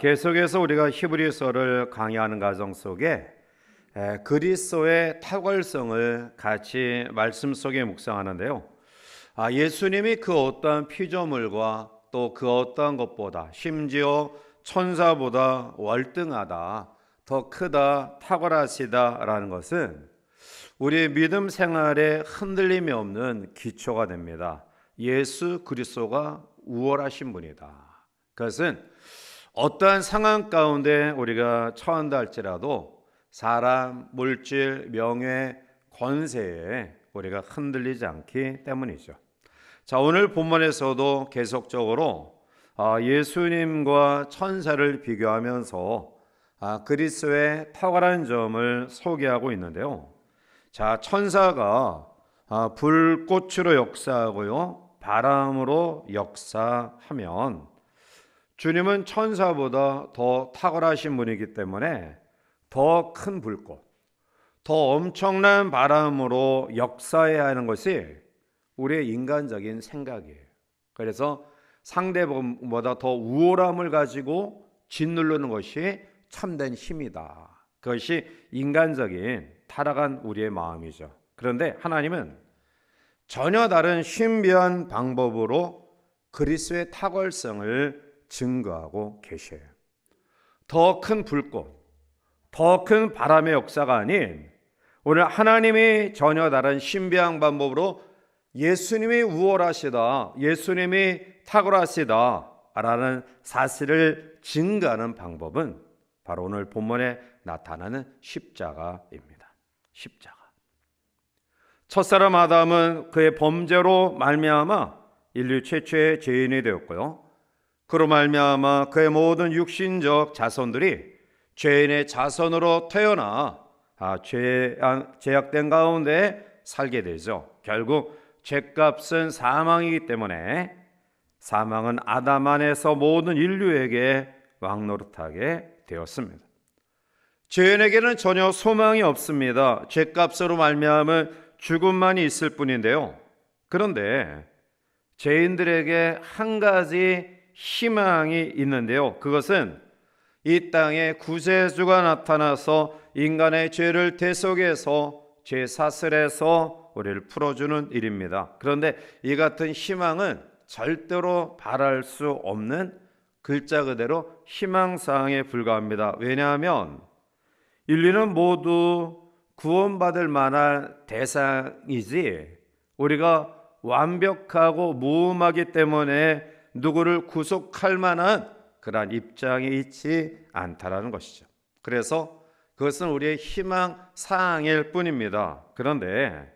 계속해서 우리가 히브리서를 강의하는 과정 속에 그리스도의 탁월성을 같이 말씀 속에 묵상하는데요. 예수님이 그 어떠한 피조물과 또 그 어떠한 것보다 심지어 천사보다 월등하다, 더 크다, 탁월하시다라는 것은 우리의 믿음 생활에 흔들림이 없는 기초가 됩니다. 예수 그리스도가 우월하신 분이다. 그것은 어떠한 상황 가운데 우리가 처한다 할지라도 사람, 물질, 명예, 권세에 우리가 흔들리지 않기 때문이죠. 자, 오늘 본문에서도 계속적으로 예수님과 천사를 비교하면서 그리스도의 탁월한 점을 소개하고 있는데요. 자, 천사가 불꽃으로 역사하고요, 바람으로 역사하면 주님은 천사보다 더 탁월하신 분이기 때문에 더 큰 불꽃, 더 엄청난 바람으로 역사해야 하는 것이 우리의 인간적인 생각이에요. 그래서 상대보다 더 우월함을 가지고 짓누르는 것이 참된 힘이다. 그것이 인간적인 타락한 우리의 마음이죠. 그런데 하나님은 전혀 다른 신비한 방법으로 그리스도의 탁월성을 증거하고 계셔요. 더 큰 불꽃, 더 큰 바람의 역사가 아닌 오늘 하나님이 전혀 다른 신비한 방법으로 예수님이 우월하시다, 예수님이 탁월하시다 라는 사실을 증거하는 방법은 바로 오늘 본문에 나타나는 십자가입니다. 십자가. 첫사람 아담은 그의 범죄로 말미암아 인류 최초의 죄인이 되었고요, 그로 말미암아 그의 모든 육신적 자손들이 죄인의 자손으로 태어나 죄악된 가운데 살게 되죠. 결국 죄값은 사망이기 때문에 사망은 아담 안에서 모든 인류에게 왕노릇하게 되었습니다. 죄인에게는 전혀 소망이 없습니다. 죄값으로 말미암은 죽음만이 있을 뿐인데요. 그런데 죄인들에게 한 가지 희망이 있는데요. 그것은 이 땅에 구세주가 나타나서 인간의 죄를 대속해서 죄 사슬에서 우리를 풀어주는 일입니다. 그런데 이 같은 희망은 절대로 바랄 수 없는 글자 그대로 희망사항에 불과합니다. 왜냐하면 인류는 모두 구원받을 만한 대상이지 우리가 완벽하고 무음하기 때문에 누구를 구속할 만한 그러한 입장에 있지 않다라는 것이죠. 그래서 그것은 우리의 희망사항일 뿐입니다. 그런데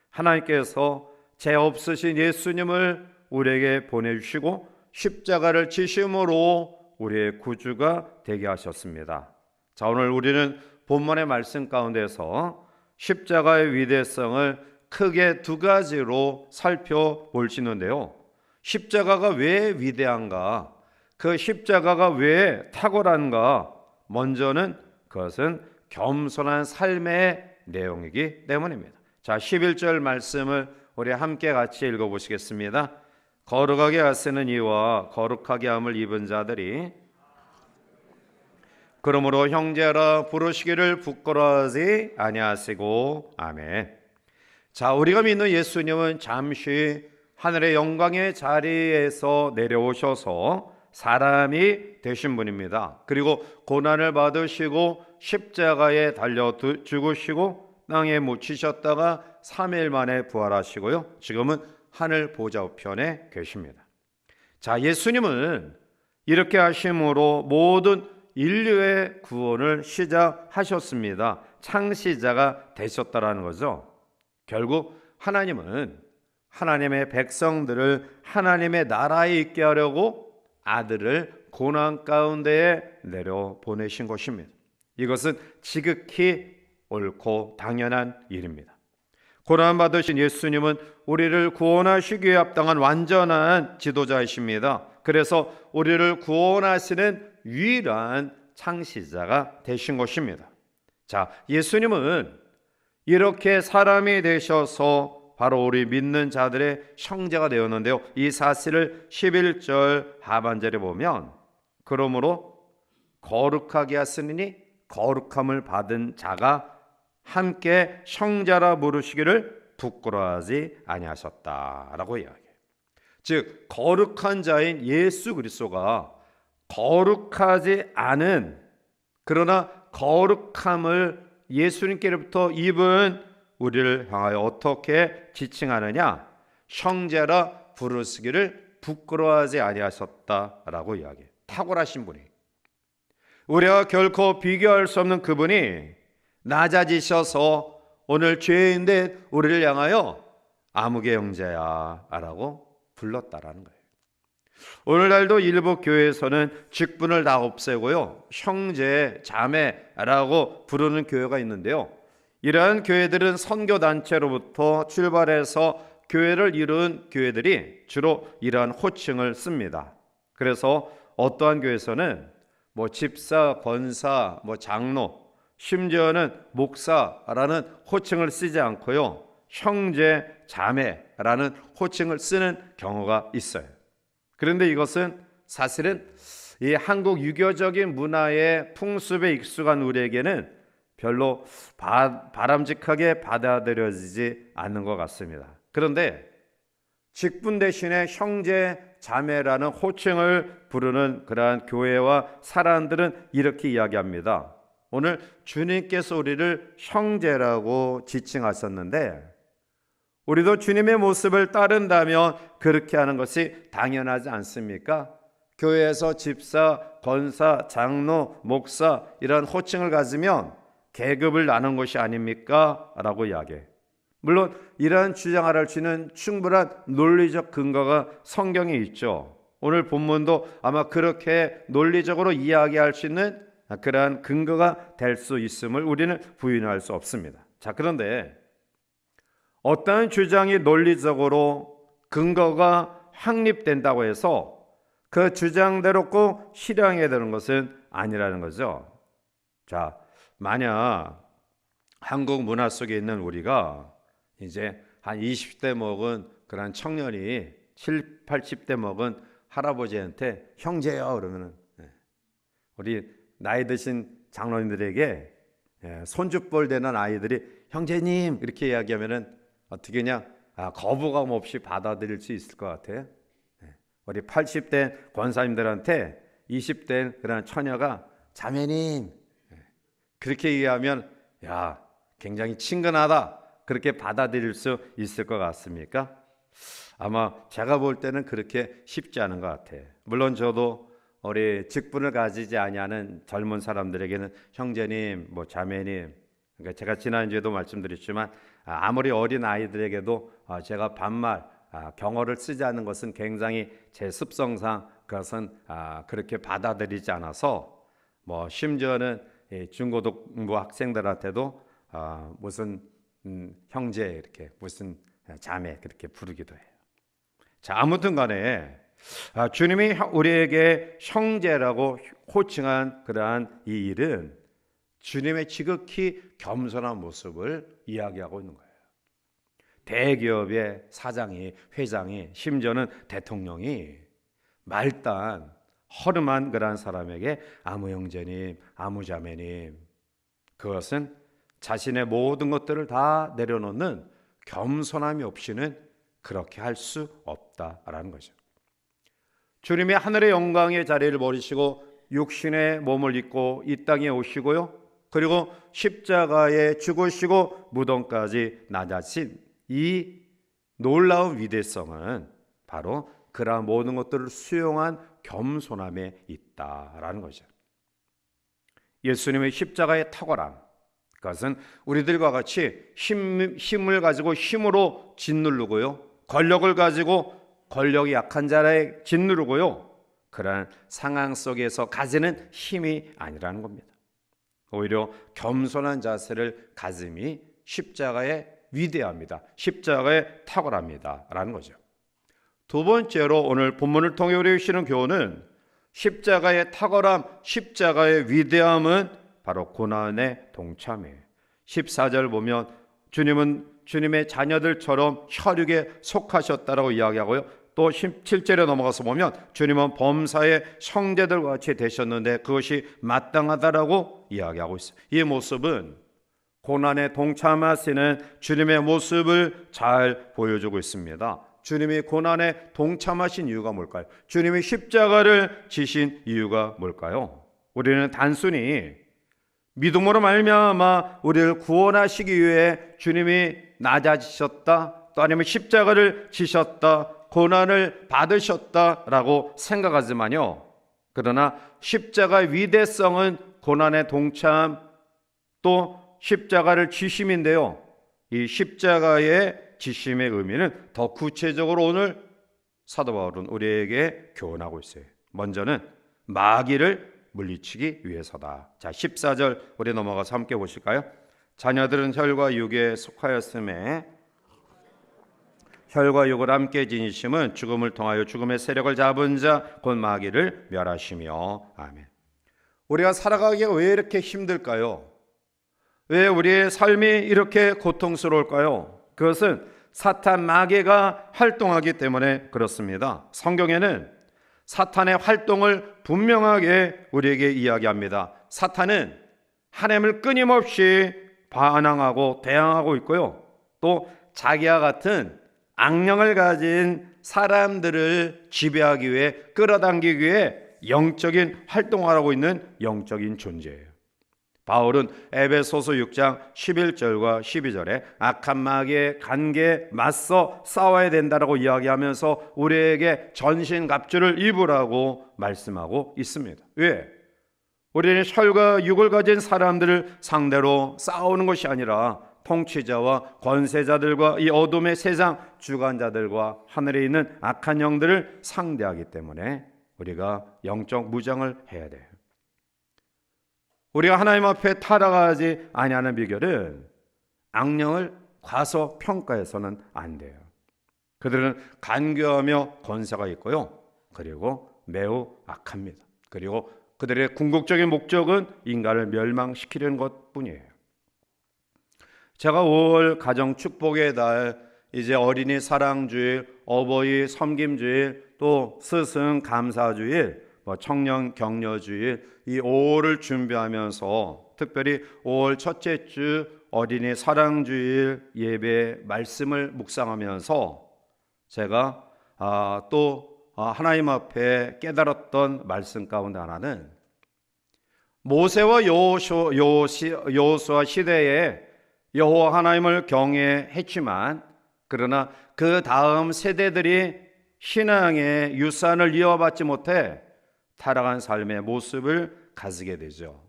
하나님께서 죄 없으신 예수님을 우리에게 보내주시고 십자가를 지심으로 우리의 구주가 되게 하셨습니다. 자, 오늘 우리는 본문의 말씀 가운데서 십자가의 위대성을 크게 두 가지로 살펴볼 수 있는데요. 십자가가 왜 위대한가? 그 십자가가 왜 탁월한가? 먼저는 그것은 겸손한 삶의 내용이기 때문입니다. 자, 11절 말씀을 우리 함께 같이 읽어보시겠습니다. 거룩하게 하시는 이와 거룩하게 함을 입은 자들이 그러므로 형제라 부르시기를 부끄러워하지 아니하시고 아멘. 자, 우리가 믿는 예수님은 잠시 하늘의 영광의 자리에서 내려오셔서 사람이 되신 분입니다. 그리고 고난을 받으시고 십자가에 달려 죽으시고 땅에 묻히셨다가 3일 만에 부활하시고요, 지금은 하늘 보좌 우편에 계십니다. 자, 예수님은 이렇게 하심으로 모든 인류의 구원을 시작하셨습니다. 창시자가 되셨다라는 거죠. 결국 하나님은 하나님의 백성들을 하나님의 나라에 있게 하려고 아들을 고난 가운데에 내려 보내신 것입니다. 이것은 지극히 옳고 당연한 일입니다. 고난 받으신 예수님은 우리를 구원하시기에 합당한 완전한 지도자이십니다. 그래서 우리를 구원하시는 유일한 창시자가 되신 것입니다. 자, 예수님은 이렇게 사람이 되셔서 바로 우리 믿는 자들의 형제가 되었는데요, 이 사실을 11절 하반절에 보면 그러므로 거룩하게 하시니 거룩함을 받은 자가 함께 형제라 부르시기를 부끄러워하지 아니하셨다라고 이야기해요. 즉 거룩한 자인 예수 그리스도가 거룩하지 않은 그러나 거룩함을 예수님께로부터 입은 우리를 향하여 어떻게 지칭하느냐? 형제라 부르시기를 부끄러워하지 아니하셨다라고 이야기해요. 탁월하신 분이, 우리가 결코 비교할 수 없는 그분이 낮아지셔서 오늘 죄인된 우리를 향하여 아무개 형제야 라고 불렀다라는 거예요. 오늘날도 일부 교회에서는 직분을 다 없애고요, 형제, 자매라고 부르는 교회가 있는데요, 이러한 교회들은 선교단체로부터 출발해서 교회를 이룬 교회들이 주로 이러한 호칭을 씁니다. 그래서 어떠한 교회에서는 집사, 권사, 장로, 심지어는 목사라는 호칭을 쓰지 않고요, 형제, 자매라는 호칭을 쓰는 경우가 있어요. 그런데 이것은 사실은 이 한국 유교적인 문화의 풍습에 익숙한 우리에게는 별로 바람직하게 받아들여지지 않는 것 같습니다. 그런데 직분 대신에 형제, 자매라는 호칭을 부르는 그러한 교회와 사람들은 이렇게 이야기합니다. 오늘 주님께서 우리를 형제라고 지칭하셨는데 우리도 주님의 모습을 따른다면 그렇게 하는 것이 당연하지 않습니까? 교회에서 집사, 권사, 장로, 목사 이런 호칭을 가지면 계급을 나눈 것이 아닙니까? 라고 이야기해요. 물론 이러한 주장을 할 수 있는 충분한 논리적 근거가 성경에 있죠. 오늘 본문도 아마 그렇게 논리적으로 이야기할 수 있는 그러한 근거가 될 수 있음을 우리는 부인할 수 없습니다. 자, 그런데 어떠한 주장이 논리적으로 근거가 확립된다고 해서 그 주장대로 꼭 실행해야 되는 것은 아니라는 거죠. 자, 만약 한국 문화 속에 있는 우리가 이제 한 20대 먹은 그런 청년이 7, 80대 먹은 할아버지한테 형제요 그러면은 우리 나이 드신 장로님들에게 손주뻘 되는 아이들이 형제님 이렇게 이야기하면은 어떻게 그냥 거부감 없이 받아들일 수 있을 것 같아요. 우리 80대 권사님들한테 20대 그런 처녀가 자매님 그렇게 얘기하면 야 굉장히 친근하다 그렇게 받아들일 수 있을 것 같습니까? 아마 제가 볼 때는 그렇게 쉽지 않은 것 같아요. 물론 저도 우리 직분을 가지지 아니하는 젊은 사람들에게는 형제님, 자매님, 그러니까 제가 지난주에도 말씀드렸지만 아무리 어린 아이들에게도 제가 반말, 경어를 쓰지 않는 것은 굉장히 제 습성상 그것은 그렇게 받아들이지 않아서 심지어는 중고등부 학생들한테도 무슨 형제 이렇게 무슨 자매 그렇게 부르기도 해요. 자, 아무튼 간에 주님이 우리에게 형제라고 호칭한 그러한 이 일은 주님의 지극히 겸손한 모습을 이야기하고 있는 거예요. 대기업의 사장이, 회장이, 심지어는 대통령이 말단 허름한 그러한 사람에게 아무 형제님, 아무 자매님, 그것은 자신의 모든 것들을 다 내려놓는 겸손함이 없이는 그렇게 할 수 없다라는 거죠. 주님이 하늘의 영광의 자리를 버리시고 육신의 몸을 입고 이 땅에 오시고요, 그리고 십자가에 죽으시고 무덤까지 나가신 이 놀라운 위대성은 바로 그러한 모든 것들을 수용한 겸손함에 있다라는 거죠. 예수님의 십자가의 탁월함, 그것은 우리들과 같이 힘을 가지고 힘으로 짓누르고요, 권력을 가지고 권력이 약한 자를 짓누르고요, 그러한 상황 속에서 가지는 힘이 아니라는 겁니다. 오히려 겸손한 자세를 가짐이 십자가의 위대합니다. 십자가의 탁월합니다 라는 거죠. 두 번째로 오늘 본문을 통해 우리 주시는 교훈은 십자가의 탁월함, 십자가의 위대함은 바로 고난의 동참이에요. 14절 보면 주님은 주님의 자녀들처럼 혈육에 속하셨다라고 이야기하고요, 또 17절에 넘어가서 보면 주님은 범사의 형제들과 같이 되셨는데 그것이 마땅하다라고 이야기하고 있어요. 이 모습은 고난에 동참하시는 주님의 모습을 잘 보여주고 있습니다. 주님이 고난에 동참하신 이유가 뭘까요? 주님이 십자가를 지신 이유가 뭘까요? 우리는 단순히 믿음으로 말미암아 우리를 구원하시기 위해 주님이 낮아지셨다, 또 아니면 십자가를 지셨다, 고난을 받으셨다라고 생각하지만요, 그러나 십자가의 위대성은 고난의 동참, 또 십자가를 지심인데요, 이 십자가의 지심의 의미는 더 구체적으로 오늘 사도 바울은 우리에게 교훈하고 있어요. 먼저는 마귀를 물리치기 위해서다. 자, 14절 우리 넘어가서 함께 보실까요? 자녀들은 혈과 육에 속하였음에 혈과 육을 함께 지니심은 죽음을 통하여 죽음의 세력을 잡은 자 곧 마귀를 멸하시며. 아멘. 우리가 살아가기가 왜 이렇게 힘들까요? 왜 우리의 삶이 이렇게 고통스러울까요? 그것은 사탄 마귀가 활동하기 때문에 그렇습니다. 성경에는 사탄의 활동을 분명하게 우리에게 이야기합니다. 사탄은 하나님을 끊임없이 반항하고 대항하고 있고요, 또 자기와 같은 악령을 가진 사람들을 지배하기 위해, 끌어당기기 위해 영적인 활동을 하고 있는 영적인 존재예요. 바울은 에베소서 6장 11절과 12절에 악한 마귀의 관계에 맞서 싸워야 된다라고 이야기하면서 우리에게 전신갑주를 입으라고 말씀하고 있습니다. 왜? 우리는 혈과 육을 가진 사람들을 상대로 싸우는 것이 아니라 통치자와 권세자들과 이 어둠의 세상 주관자들과 하늘에 있는 악한 영들을 상대하기 때문에 우리가 영적 무장을 해야 돼요. 우리가 하나님 앞에 타락하지 아니하는 비결은 악령을 과소평가해서는 안 돼요. 그들은 간교하며 권세가 있고요, 그리고 매우 악합니다. 그리고 그들의 궁극적인 목적은 인간을 멸망시키려는 것뿐이에요. 제가 5월 가정 축복의 달, 이제 어린이 사랑주일, 어버이 섬김주일, 또 스승 감사주일, 청년 격려주일, 이 5월을 준비하면서 특별히 5월 첫째 주 어린이 사랑주일 예배 말씀을 묵상하면서 제가 또 하나님 앞에 깨달았던 말씀 가운데 하나는 모세와 여호수아 시대에 여호와 하나님을 경외했지만 그러나 그 다음 세대들이 신앙의 유산을 이어받지 못해 타락한 삶의 모습을 가지게 되죠.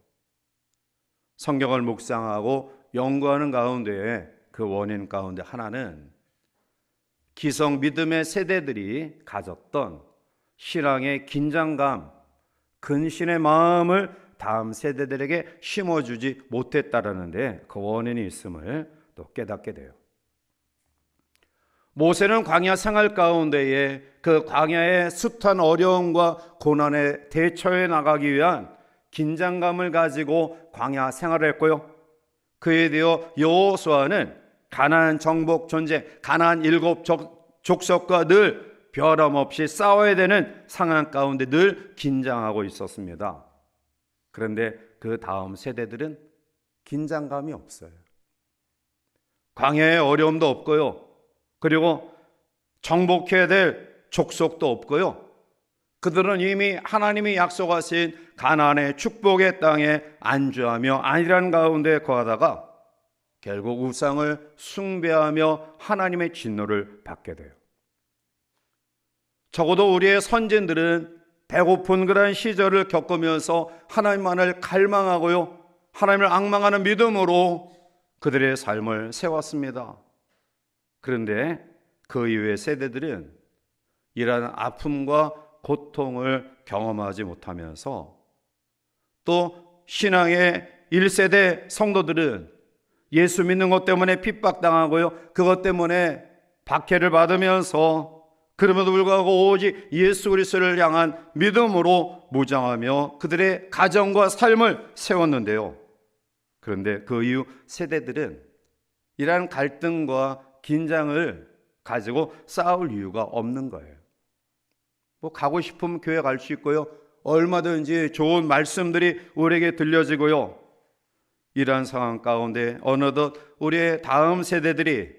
성경을 묵상하고 연구하는 가운데 그 원인 가운데 하나는 기성 믿음의 세대들이 가졌던 신앙의 긴장감, 근신의 마음을 다음 세대들에게 심어주지 못했다라는데 그 원인이 있음을 또 깨닫게 돼요. 모세는 광야 생활 가운데에 그 광야의 숱한 어려움과 고난에 대처해 나가기 위한 긴장감을 가지고 광야 생활을 했고요, 그에 대해 여호수아는 가나안 정복 전쟁, 가나안 7 족속과 늘 변함없이 싸워야 되는 상황 가운데 늘 긴장하고 있었습니다. 그런데 그 다음 세대들은 긴장감이 없어요. 광야의 어려움도 없고요, 그리고 정복해야 될 족속도 없고요, 그들은 이미 하나님이 약속하신 가나안의 축복의 땅에 안주하며 안일한 가운데 거하다가 결국 우상을 숭배하며 하나님의 진노를 받게 돼요. 적어도 우리의 선진들은 배고픈 그런 시절을 겪으면서 하나님만을 갈망하고요, 하나님을 앙망하는 믿음으로 그들의 삶을 세웠습니다. 그런데 그 이후의 세대들은 이러한 아픔과 고통을 경험하지 못하면서 또 신앙의 1세대 성도들은 예수 믿는 것 때문에 핍박당하고요, 그것 때문에 박해를 받으면서 그럼에도 불구하고 오직 예수 그리스도를 향한 믿음으로 무장하며 그들의 가정과 삶을 세웠는데요, 그런데 그 이후 세대들은 이러한 갈등과 긴장을 가지고 싸울 이유가 없는 거예요. 뭐 가고 싶으면 교회 갈 수 있고요. 얼마든지 좋은 말씀들이 우리에게 들려지고요. 이러한 상황 가운데 어느덧 우리의 다음 세대들이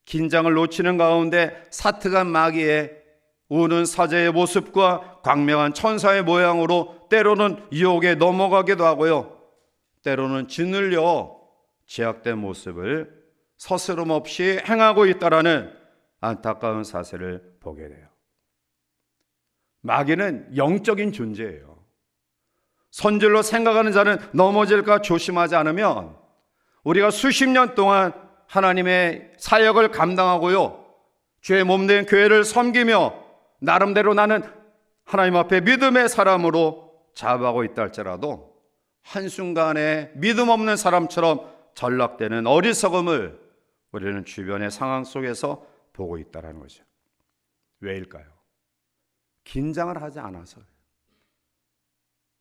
긴장을 놓치는 가운데 사특한 마귀의 우는 사제의 모습과 광명한 천사의 모양으로 때로는 유혹에 넘어가기도 하고요. 때로는 짓눌려 제약된 모습을 서스럼 없이 행하고 있다라는 안타까운 사실을 보게 돼요. 마귀는 영적인 존재예요. 선질로 생각하는 자는 넘어질까 조심하지 않으면 우리가 수십 년 동안 하나님의 사역을 감당하고요, 주의 몸된 교회를 섬기며 나름대로 나는 하나님 앞에 믿음의 사람으로 자부하고 있다 할지라도 한순간에 믿음 없는 사람처럼 전락되는 어리석음을 우리는 주변의 상황 속에서 보고 있다는 거죠. 왜일까요? 긴장을 하지 않아서요.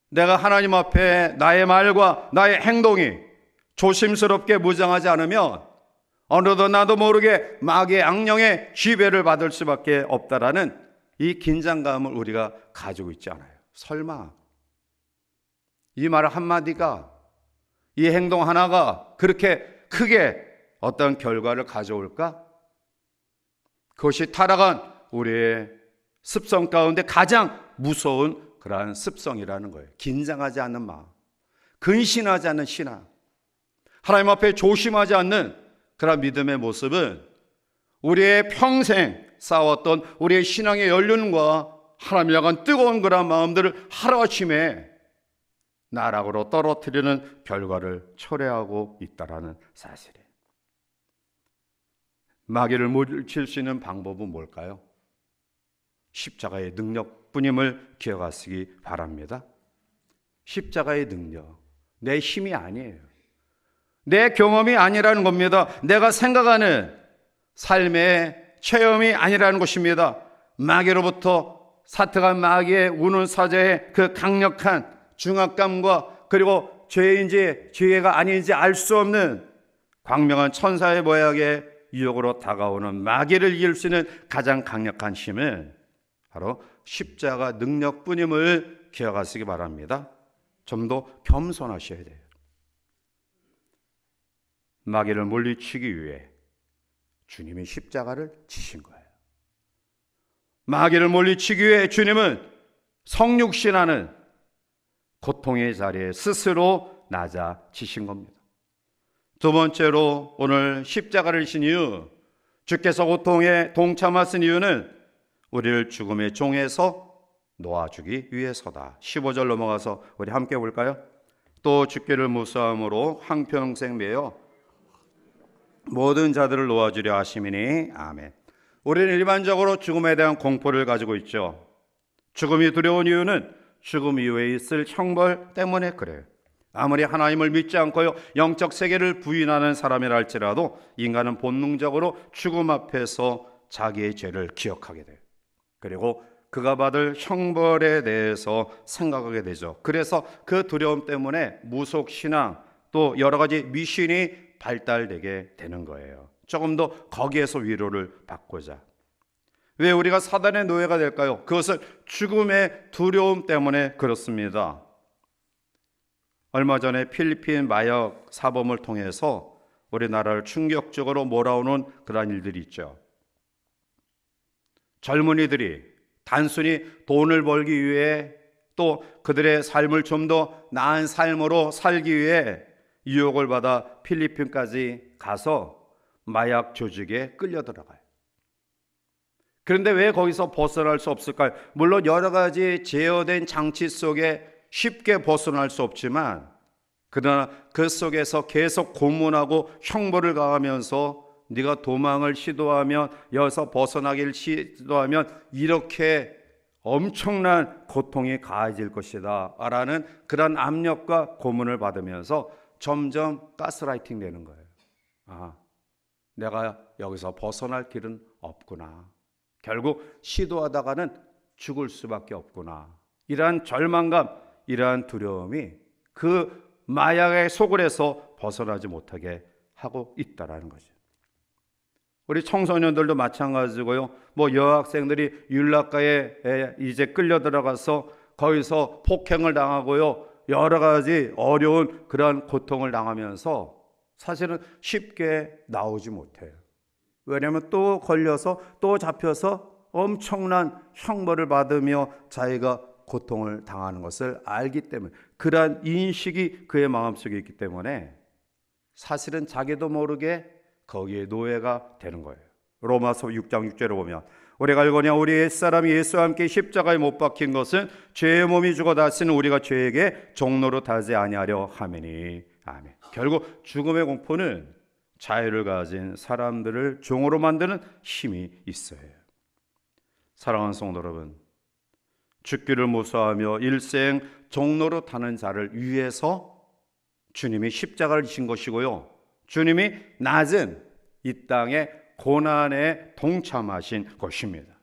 내가 하나님 앞에 나의 말과 나의 행동이 조심스럽게 무장하지 않으면 어느덧 나도 모르게 마귀의 악령의 지배를 받을 수밖에 없다라는 이 긴장감을 우리가 가지고 있지 않아요. 설마 이 말 한마디가, 이 행동 하나가 그렇게 크게 어떤 결과를 가져올까? 그것이 타락한 우리의 습성 가운데 가장 무서운 그러한 습성이라는 거예요. 긴장하지 않는 마음, 근신하지 않는 신앙, 하나님 앞에 조심하지 않는 그런 믿음의 모습은 우리의 평생 쌓았던 우리의 신앙의 연륜과 하나님을 향한 뜨거운 그런 마음들을 하루아침에 나락으로 떨어뜨리는 결과를 초래하고 있다는 사실이에요. 마귀를 물리칠 수 있는 방법은 뭘까요? 십자가의 능력뿐임을 기억하시기 바랍니다. 십자가의 능력, 내 힘이 아니에요. 내 경험이 아니라는 겁니다. 내가 생각하는 삶의 체험이 아니라는 것입니다. 마귀로부터 사특한 마귀의 우는 사자의 그 강력한 중압감과 그리고 죄인지 죄가 아닌지 알 수 없는 광명한 천사의 모양의 유혹으로 다가오는 마귀를 이길 수 있는 가장 강력한 힘은 바로 십자가 능력뿐임을 기억하시기 바랍니다. 좀 더 겸손하셔야 돼요. 마귀를 물리치기 위해 주님이 십자가를 지신 거예요. 마귀를 물리치기 위해 주님은 성육신하는 고통의 자리에 스스로 낮아지신 겁니다. 두 번째로 오늘 십자가를 지신 이유, 주께서 고통에 동참하신 이유는 우리를 죽음의 종에서 놓아주기 위해서다. 15절 넘어가서 우리 함께 볼까요? 또 주께를 무사함으로 한평생 매여 모든 자들을 놓아주려 하심이니 아멘. 우리는 일반적으로 죽음에 대한 공포를 가지고 있죠. 죽음이 두려운 이유는 죽음 이후에 있을 형벌 때문에 그래요. 아무리 하나님을 믿지 않고요 영적 세계를 부인하는 사람이라 할지라도 인간은 본능적으로 죽음 앞에서 자기의 죄를 기억하게 돼요. 그리고 그가 받을 형벌에 대해서 생각하게 되죠. 그래서 그 두려움 때문에 무속신앙 또 여러 가지 미신이 발달되게 되는 거예요. 조금 더 거기에서 위로를 받고자. 왜 우리가 사단의 노예가 될까요? 그것은 죽음의 두려움 때문에 그렇습니다. 얼마 전에 필리핀 마약 사범을 통해서 우리나라를 충격적으로 몰아오는 그런 일들이 있죠. 젊은이들이 단순히 돈을 벌기 위해 또 그들의 삶을 좀 더 나은 삶으로 살기 위해 유혹을 받아 필리핀까지 가서 마약 조직에 끌려 들어가요. 그런데 왜 거기서 벗어날 수 없을까요? 물론 여러 가지 제어된 장치 속에 쉽게 벗어날 수 없지만 그러나 그 속에서 계속 고문하고 형벌을 가하면서 네가 도망을 시도하면 여기서 벗어나기를 시도하면 이렇게 엄청난 고통이 가해질 것이다 라는 그런 압력과 고문을 받으면서 점점 가스라이팅 되는 거예요. 아, 내가 여기서 벗어날 길은 없구나. 결국 시도하다가는 죽을 수밖에 없구나. 이러한 절망감, 이러한 두려움이 그 마약의 속을 해서 벗어나지 못하게 하고 있다라는 거죠. 우리 청소년들도 마찬가지고요. 뭐 여학생들이 윤락가에 이제 끌려 들어가서 거기서 폭행을 당하고요. 여러 가지 어려운 그러한 고통을 당하면서 사실은 쉽게 나오지 못해요. 왜냐하면 또 걸려서 또 잡혀서 엄청난 형벌을 받으며 자기가 고통을 당하는 것을 알기 때문에, 그러한 인식이 그의 마음속에 있기 때문에 사실은 자기도 모르게 거기에 노예가 되는 거예요. 로마서 6장 6절에 보면 우리가 알거냐 우리 옛사람이 예수와 함께 십자가에 못 박힌 것은 죄의 몸이 죽어 다시는 우리가 죄에게 종로로 타지 아니하려 함이니. 아멘. 결국 죽음의 공포는 자유를 가진 사람들을 종으로 만드는 힘이 있어요. 사랑하는 성도 여러분, 죽기를 무서워하며 일생 종로로 타는 자를 위해서 주님이 십자가를 지신 것이고요, 주님이 낮은 이 땅의 고난에 동참하신 것입니다.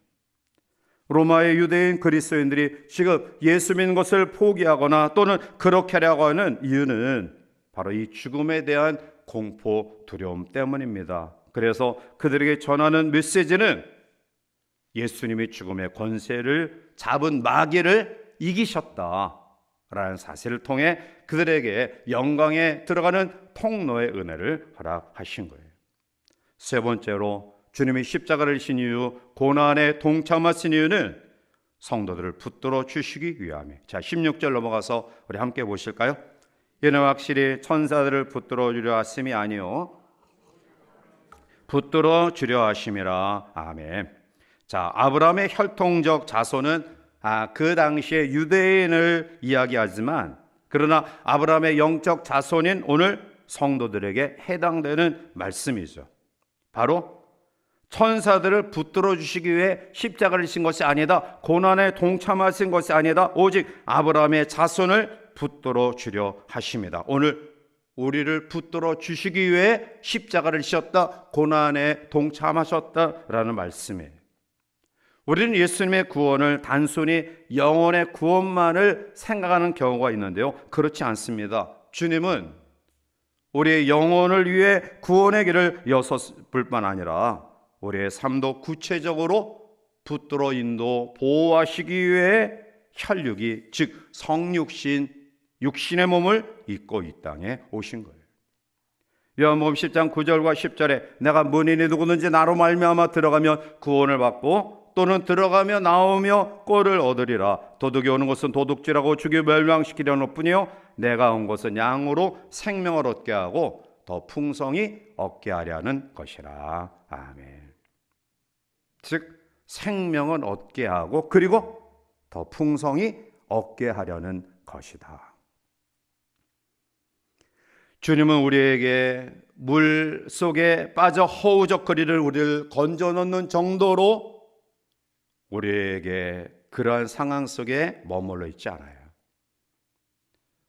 로마의 유대인 그리스도인들이 지금 예수 믿는 것을 포기하거나 또는 그렇게 하려고 하는 이유는 바로 이 죽음에 대한 공포, 두려움 때문입니다. 그래서 그들에게 전하는 메시지는 예수님이 죽음의 권세를 잡은 마귀를 이기셨다라는 사실을 통해 그들에게 영광에 들어가는 통로의 은혜를 허락하신 거예요. 세 번째로 주님이 십자가를 지신 이유, 고난에 동참하신 이유는 성도들을 붙들어 주시기 위함에. 자, 16절 넘어가서 우리 함께 보실까요? 이는 확실히 천사들을 붙들어 주려 하심이 아니요 붙들어 주려 하심이라. 아멘. 자, 아브라함의 혈통적 자손은 그 당시에 유대인을 이야기하지만, 그러나 아브라함의 영적 자손인 오늘 성도들에게 해당되는 말씀이죠. 바로 천사들을 붙들어 주시기 위해 십자가를 지신 것이 아니다, 고난에 동참하신 것이 아니다, 오직 아브라함의 자손을 붙들어 주려 하십니다. 오늘 우리를 붙들어 주시기 위해 십자가를 지셨다, 고난에 동참하셨다라는 말씀이에요. 우리는 예수님의 구원을 단순히 영혼의 구원만을 생각하는 경우가 있는데요, 그렇지 않습니다. 주님은 우리의 영혼을 위해 구원의 길을 여섰을 뿐만 아니라 우리의 삶도 구체적으로 붙들어 인도 보호하시기 위해 혈육이, 즉 성육신, 육신의 몸을 입고 이 땅에 오신 거예요. 요한복음 10장 9절과 10절에 내가 문인이 누구든지 나로 말미암아 들어가면 구원을 받고 또는 들어가며 나오며 꼴을 얻으리라. 도둑이 오는 것은 도둑질하고 죽여 멸망시키려는 뿐이요 내가 온 것은 양으로 생명을 얻게 하고 더 풍성히 얻게 하려는 것이라. 아멘. 즉 생명을 얻게 하고 그리고 더 풍성히 얻게 하려는 것이다. 주님은 우리에게 물 속에 빠져 허우적거리를 우리를 건져 넣는 정도로 우리에게 그러한 상황 속에 머물러 있지 않아요.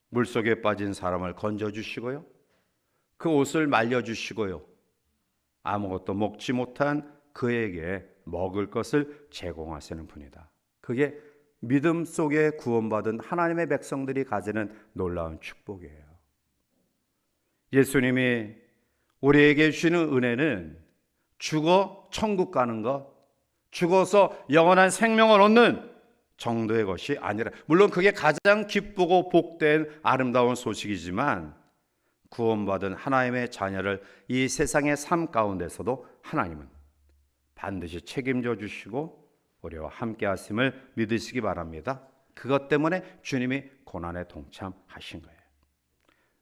물 속에 빠진 사람을 건져 주시고요, 그 옷을 말려 주시고요, 아무것도 먹지 못한 그에게 먹을 것을 제공하시는 분이다. 그게 믿음 속에 구원받은 하나님의 백성들이 가지는 놀라운 축복이에요. 예수님이 우리에게 주시는 은혜는 죽어 천국 가는 것, 죽어서 영원한 생명을 얻는 정도의 것이 아니라, 물론 그게 가장 기쁘고 복된 아름다운 소식이지만 구원받은 하나님의 자녀를 이 세상의 삶 가운데서도 하나님은 반드시 책임져 주시고 우리와 함께 하심을 믿으시기 바랍니다. 그것 때문에 주님이 고난에 동참하신 거예요.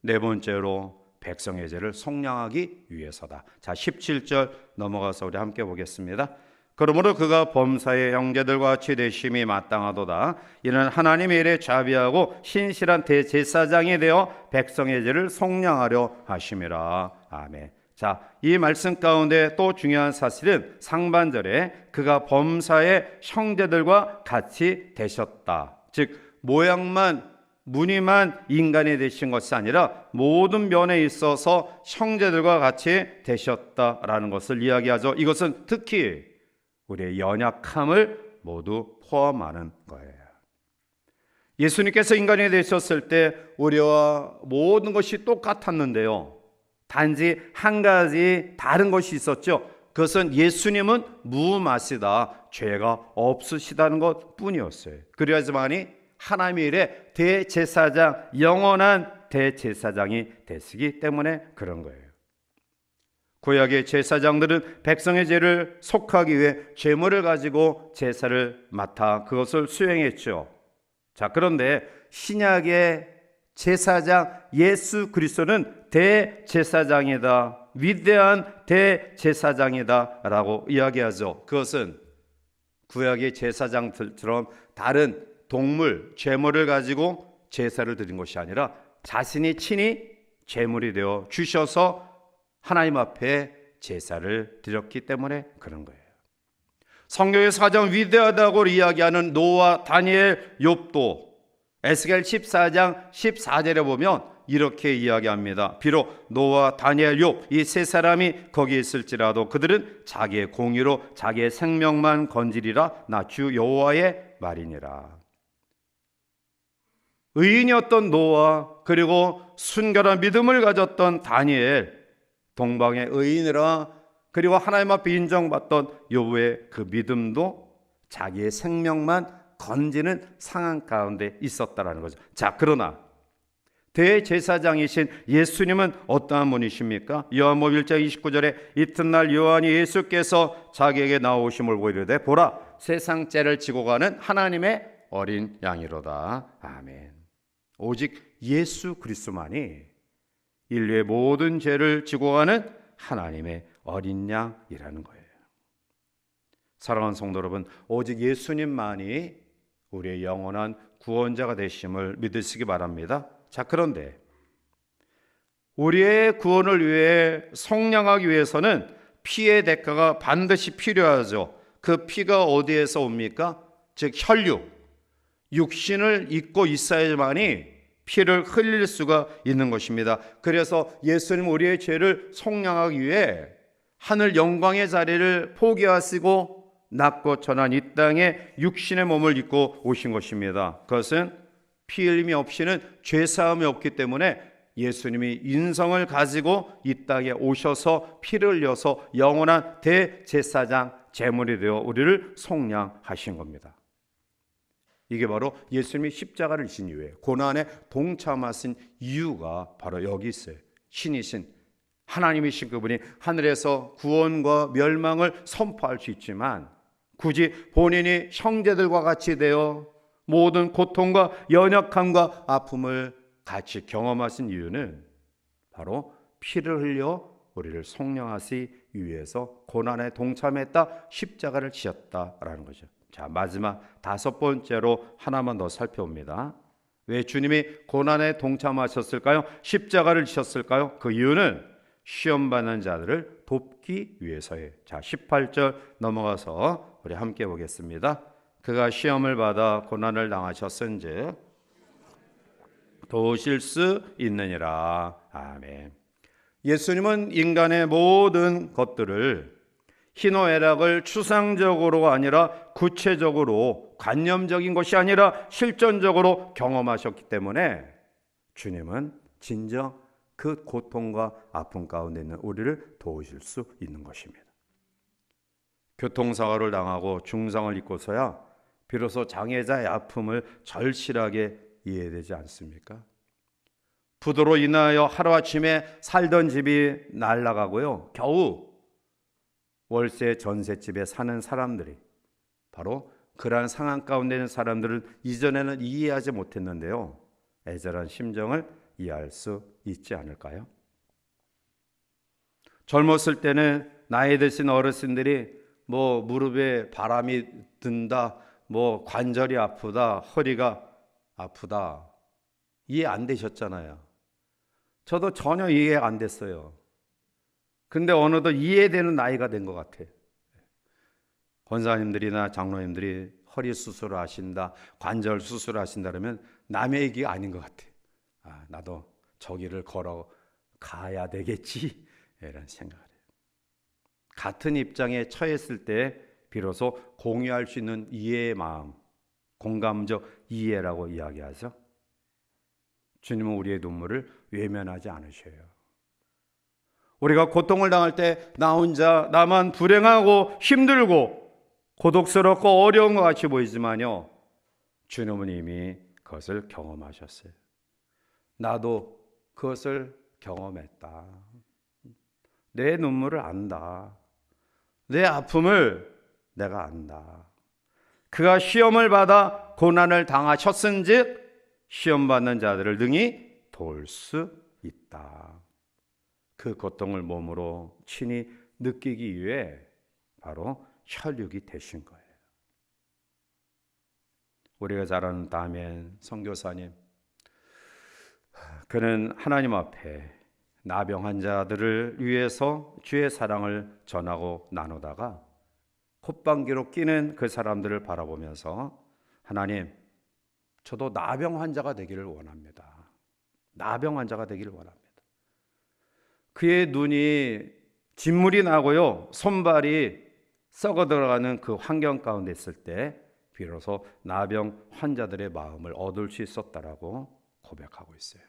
네 번째로 백성의 죄를 속량하기 위해서다. 자, 17절 넘어가서 우리 함께 보겠습니다. 그러므로 그가 범사의 형제들과 같이 되심이 마땅하도다. 이는 하나님의 일에 자비하고 신실한 대제사장이 되어 백성의 죄를 속량하려 하심이라. 아멘. 자, 이 말씀 가운데 또 중요한 사실은 상반절에 그가 범사의 형제들과 같이 되셨다. 즉 모양만 무늬만 인간이 되신 것이 아니라 모든 면에 있어서 형제들과 같이 되셨다라는 것을 이야기하죠. 이것은 특히 우리의 연약함을 모두 포함하는 거예요. 예수님께서 인간이 되셨을 때 우리와 모든 것이 똑같았는데요, 단지 한 가지 다른 것이 있었죠. 그것은 예수님은 무마시다, 죄가 없으시다는 것 뿐이었어요. 그래야지만이 하나님의 일에 대제사장, 영원한 대제사장이 되시기 때문에 그런 거예요. 구약의 제사장들은 백성의 죄를 속하기 위해 제물을 가지고 제사를 맡아 그것을 수행했죠. 자, 그런데 신약의 제사장 예수 그리스도는 대제사장이다, 위대한 대제사장이다 라고 이야기하죠. 그것은 구약의 제사장들처럼 다른 동물, 제물을 가지고 제사를 드린 것이 아니라 자신이 친히 제물이 되어 주셔서 하나님 앞에 제사를 드렸기 때문에 그런 거예요. 성경에서 가장 위대하다고 이야기하는 노아, 다니엘, 욥도 에스겔 14장 14절에 보면 이렇게 이야기합니다. 비록 노아, 다니엘, 욥 이 세 사람이 거기에 있을지라도 그들은 자기의 공의로 자기의 생명만 건지리라. 나 주 여호와의 말이니라. 의인이었던 노아, 그리고 순결한 믿음을 가졌던 다니엘, 동방의 의인이라, 그리고 하나님 앞에 인정받던 욥의 그 믿음도 자기의 생명만 건지는 상황 가운데 있었다라는 거죠. 자, 그러나 대제사장이신 예수님은 어떠한 분이십니까? 요한복음 1장 29절에 이튿날 요한이 예수께서 자기에게 나오심을 보고 이르되 보라, 세상 죄를 지고 가는 하나님의 어린 양이로다. 아멘. 오직 예수 그리스도만이 인류의 모든 죄를 지고 가는 하나님의 어린 양이라는 거예요. 사랑하는 성도 여러분, 오직 예수님만이 우리의 영원한 구원자가 되심을 믿으시기 바랍니다. 자, 그런데 우리의 구원을 위해 속량하기 위해서는 피의 대가가 반드시 필요하죠. 그 피가 어디에서 옵니까? 즉 혈육, 육신을 입고 있어야만이 피를 흘릴 수가 있는 것입니다. 그래서 예수님 우리의 죄를 속량하기 위해 하늘 영광의 자리를 포기하시고 낮고 천한 이 땅에 육신의 몸을 입고 오신 것입니다. 그것은 피 흘림이 없이는 죄사함이 없기 때문에 예수님이 인성을 가지고 이 땅에 오셔서 피를 흘려서 영원한 대제사장 제물이 되어 우리를 속량하신 겁니다. 이게 바로 예수님이 십자가를 지신 이유예요. 고난에 동참하신 이유가 바로 여기 있어요. 신이신 하나님이신 그분이 하늘에서 구원과 멸망을 선포할 수 있지만 굳이 본인이 형제들과 같이 되어 모든 고통과 연약함과 아픔을 같이 경험하신 이유는 바로 피를 흘려 우리를 속량하시기 위해서 고난에 동참했다, 십자가를 지었다라는 거죠. 자, 마지막 다섯 번째로 하나만 더 살펴봅니다. 왜 주님이 고난에 동참하셨을까요? 십자가를 지셨을까요? 그 이유는 시험받는 자들을 돕기 위해서예요. 자, 18절 넘어가서 우리 함께 보겠습니다. 그가 시험을 받아 고난을 당하셨은즉 도우실 수 있느니라. 아멘. 예수님은 인간의 모든 것들을 희노애락을 추상적으로 아니라 구체적으로, 관념적인 것이 아니라 실존적으로 경험하셨기 때문에 주님은 진정 그 고통과 아픔 가운데 있는 우리를 도우실 수 있는 것입니다. 교통사고를 당하고 중상을 입고서야 비로소 장애자의 아픔을 절실하게 이해되지 않습니까? 부도로 인하여 하루아침에 살던 집이 날아가고요, 겨우 월세 전셋집에 사는 사람들이, 바로 그러한 상황 가운데 있는 사람들을 이전에는 이해하지 못했는데요, 애절한 심정을 이해할 수 있지 않을까요? 젊었을 때는 나이 드신 어르신들이 무릎에 바람이 든다, 관절이 아프다, 허리가 아프다, 이해 안 되셨잖아요. 저도 전혀 이해가 안 됐어요. 근데 어느덧 이해되는 나이가 된 것 같아요. 권사님들이나 장로님들이 허리 수술을 하신다, 관절 수술을 하신다 그러면 남의 얘기가 아닌 것 같아요. 아, 나도 저기를 걸어 가야 되겠지, 이런 생각을 해요. 같은 입장에 처했을 때 비로소 공유할 수 있는 이해의 마음, 공감적 이해라고 이야기하죠. 주님은 우리의 눈물을 외면하지 않으셔요. 우리가 고통을 당할 때 나 혼자 나만 불행하고 힘들고 고독스럽고 어려운 것 같이 보이지만요, 주님은 이미 그것을 경험하셨어요. 나도 그것을 경험했다. 내 눈물을 안다. 내 아픔을 내가 안다. 그가 시험을 받아 고난을 당하셨은즉 시험받는 자들을 능히 도울 수 있다. 그 고통을 몸으로 친히 느끼기 위해 바로 혈육이 되신 거예요. 우리가 잘 아는 다멘 선교사님, 그는 하나님 앞에 나병 환자들을 위해서 주의 사랑을 전하고 나누다가 콧방귀로 끼는 그 사람들을 바라보면서 하나님, 저도 나병 환자가 되기를 원합니다. 나병 환자가 되기를 원합니다. 그의 눈이 진물이 나고요, 손발이 썩어 들어가는 그 환경 가운데 있을 때 비로소 나병 환자들의 마음을 얻을 수 있었다라고 고백하고 있어요.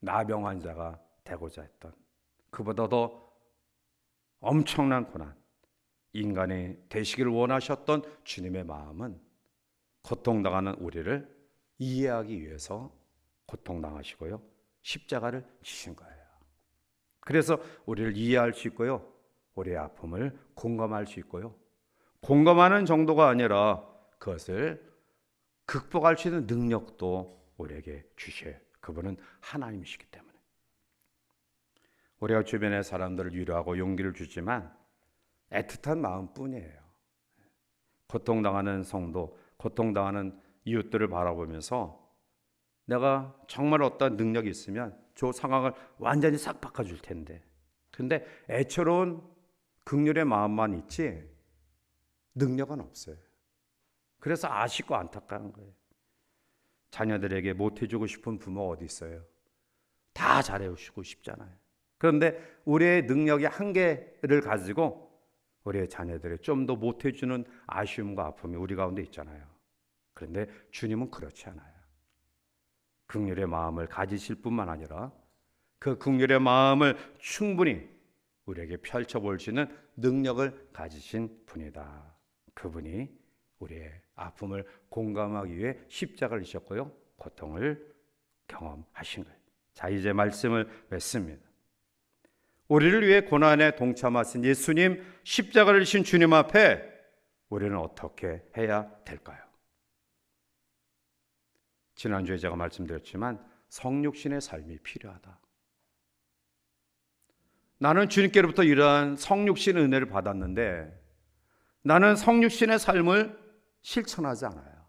나병 환자가 되고자 했던, 그보다 더 엄청난 고난, 인간이 되시기를 원하셨던 주님의 마음은 고통당하는 우리를 이해하기 위해서 고통당하시고요, 십자가를 지신 거예요. 그래서 우리를 이해할 수 있고요, 우리의 아픔을 공감할 수 있고요, 공감하는 정도가 아니라 그것을 극복할 수 있는 능력도 우리에게 주셔요. 그분은 하나님이시기 때문에. 우리가 주변의 사람들을 위로하고 용기를 주지만 애틋한 마음뿐이에요. 고통당하는 성도, 고통당하는 이웃들을 바라보면서 내가 정말 어떤 능력이 있으면 저 상황을 완전히 싹 바꿔줄 텐데, 근데 애처로운 긍휼의 마음만 있지 능력은 없어요. 그래서 아쉽고 안타까운 거예요. 자녀들에게 못해주고 싶은 부모 어디 있어요? 다 잘해주고 싶잖아요. 그런데 우리의 능력의 한계를 가지고 우리의 자녀들이 좀 더 못해주는 아쉬움과 아픔이 우리 가운데 있잖아요. 그런데 주님은 그렇지 않아요. 긍휼의 마음을 가지실 뿐만 아니라 그 긍휼의 마음을 충분히 우리에게 펼쳐볼 수 있는 능력을 가지신 분이다. 그분이 우리의 아픔을 공감하기 위해 십자가를 지셨고요, 고통을 경험하신 거예요. 자, 이제 말씀을 맺습니다. 우리를 위해 고난에 동참하신 예수님, 십자가를 지신 주님 앞에 우리는 어떻게 해야 될까요? 지난주에 제가 말씀드렸지만 성육신의 삶이 필요하다. 나는 주님께로부터 이러한 성육신 은혜를 받았는데 나는 성육신의 삶을 실천하지 않아요.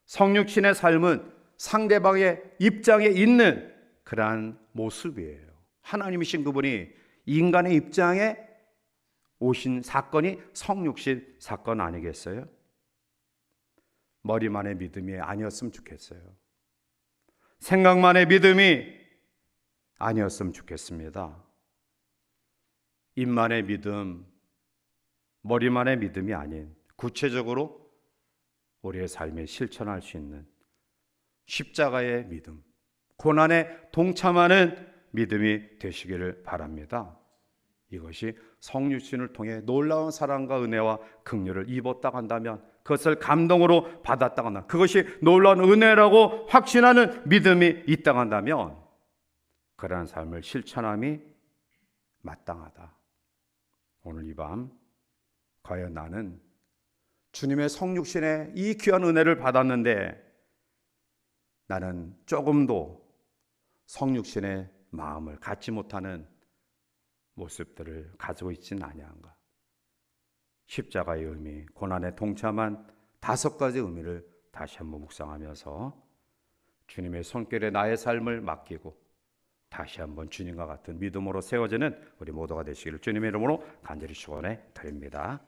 성육신의 삶은 상대방의 입장에 있는 그러한 모습이에요. 하나님이신 그분이 인간의 입장에 오신 사건이 성육신 사건 아니겠어요? 머리만의 믿음이 아니었으면 좋겠어요. 생각만의 믿음이 아니었으면 좋겠습니다. 입만의 믿음, 머리만의 믿음이 아닌 구체적으로 우리의 삶에 실천할 수 있는 십자가의 믿음, 고난에 동참하는 믿음이 되시기를 바랍니다. 이것이 성육신을 통해 놀라운 사랑과 은혜와 긍휼을 입었다고 한다면, 그것을 감동으로 받았다고 한다면, 그것이 놀라운 은혜라고 확신하는 믿음이 있다고 한다면 그러한 삶을 실천함이 마땅하다. 오늘 이 밤 과연 나는 주님의 성육신의 이 귀한 은혜를 받았는데 나는 조금도 성육신의 마음을 갖지 못하는 모습들을 가지고 있지는 아니한가. 십자가의 의미, 고난에 동참한 5가지 의미를 다시 한번 묵상하면서 주님의 손길에 나의 삶을 맡기고 다시 한번 주님과 같은 믿음으로 세워지는 우리 모두가 되시기를 주님의 이름으로 간절히 축원해 드립니다.